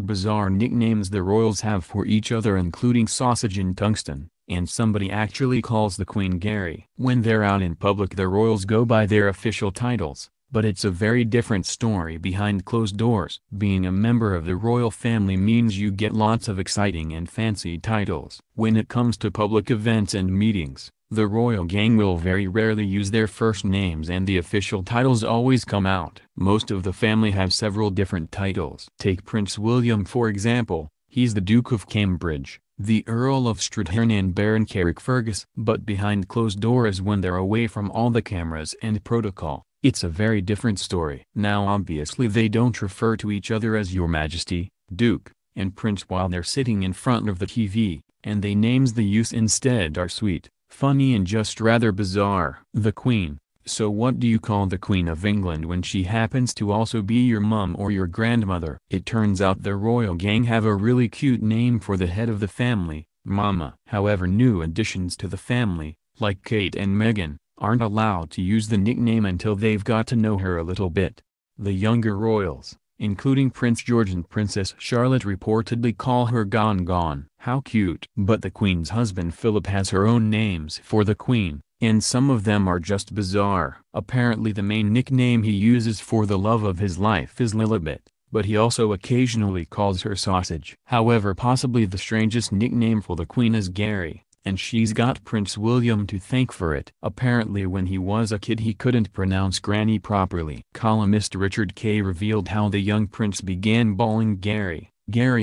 bizarre nicknames the royals have for each other, including Sausage and Tungsten, and somebody actually calls the Queen Gary. When they're out in public, the royals go by their official titles, but it's a very different story behind closed doors. Being a member of the royal family means you get lots of exciting and fancy titles. When it comes to public events and meetings, the royal gang will very rarely use their first names and the official titles always come out. Most of the family have several different titles. Take Prince William for example, he's the Duke of Cambridge, the Earl of Strathearn and Baron Carrickfergus. But behind closed doors, when they're away from all the cameras and protocol, it's a very different story. Now obviously they don't refer to each other as Your Majesty, Duke, and Prince while they're sitting in front of the TV, and the names they use instead are sweet, funny and just rather bizarre. The Queen. So what do you call the Queen of England when she happens to also be your mum or your grandmother? It turns out the royal gang have a really cute name for the head of the family, Mama. However, new additions to the family, like Kate and Meghan, aren't allowed to use the nickname until they've got to know her a little bit. The younger royals, including Prince George and Princess Charlotte, reportedly call her Gon Gon. How cute. But the Queen's husband Philip has her own names for the Queen, and some of them are just bizarre. Apparently the main nickname he uses for the love of his life is Lilibet, but he also occasionally calls her Sausage. However, possibly the strangest nickname for the Queen is Gary, and she's got Prince William to thank for it. Apparently when he was a kid he couldn't pronounce Granny properly. Columnist Richard Kay revealed how the young prince began calling Gary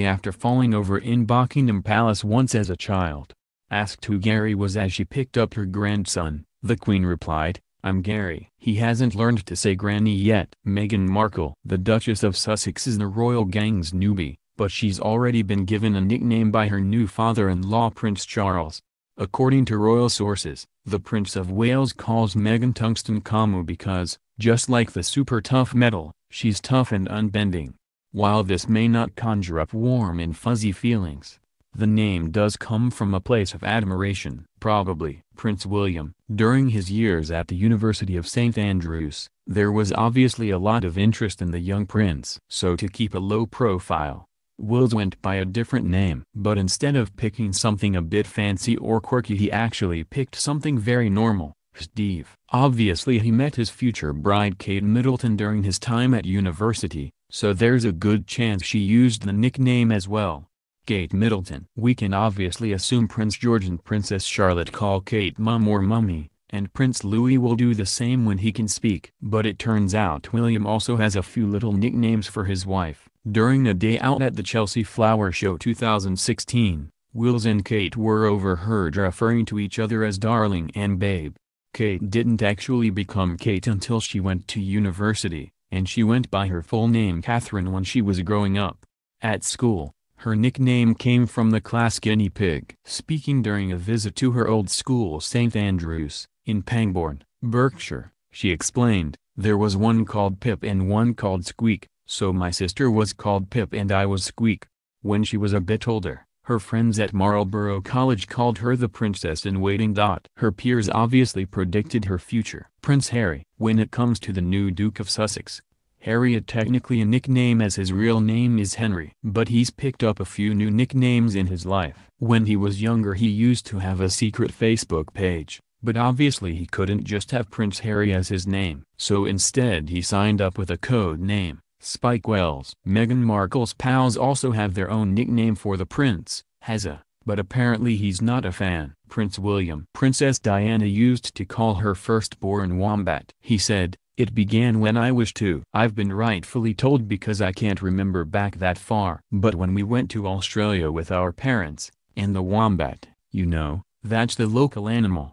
after falling over in Buckingham Palace once as a child. Asked who Gary was as she picked up her grandson, the Queen replied, "I'm Gary." He hasn't learned to say Granny yet. Meghan Markle. The Duchess of Sussex is the royal gang's newbie, but she's already been given a nickname by her new father-in-law Prince Charles. According to royal sources, the Prince of Wales calls Meghan Tungsten Camu because, just like the super tough metal, she's tough and unbending. While this may not conjure up warm and fuzzy feelings, the name does come from a place of admiration. Probably. Prince William. During his years at the University of St. Andrews, there was obviously a lot of interest in the young prince. So to keep a low profile, Wills went by a different name. But instead of picking something a bit fancy or quirky, he actually picked something very normal, Steve. Obviously he met his future bride Kate Middleton during his time at university, so there's a good chance she used the nickname as well. Kate Middleton. We can obviously assume Prince George and Princess Charlotte call Kate Mum or Mummy, and Prince Louis will do the same when he can speak. But it turns out William also has a few little nicknames for his wife. During a day out at the Chelsea Flower Show 2016, Wills and Kate were overheard referring to each other as darling and babe. Kate didn't actually become Kate until she went to university, and she went by her full name Catherine when she was growing up. At school, her nickname came from the class Guinea Pig. Speaking during a visit to her old school St. Andrews, in Pangbourne, Berkshire, she explained, "There was one called Pip and one called Squeak. So my sister was called Pip and I was Squeak." When she was a bit older, her friends at Marlborough College called her the Princess in Waiting. Her peers obviously predicted her future. Prince Harry. When it comes to the new Duke of Sussex, Harry had technically a nickname as his real name is Henry. But he's picked up a few new nicknames in his life. When he was younger he used to have a secret Facebook page, but obviously he couldn't just have Prince Harry as his name. So instead he signed up with a code name, Spike Wells. Meghan Markle's pals also have their own nickname for the prince, Hazza, but apparently he's not a fan. Prince William. Princess Diana used to call her firstborn Wombat. He said, "It began when I was 2. I've been rightfully told because I can't remember back that far. But when we went to Australia with our parents, and the wombat, you know, that's the local animal,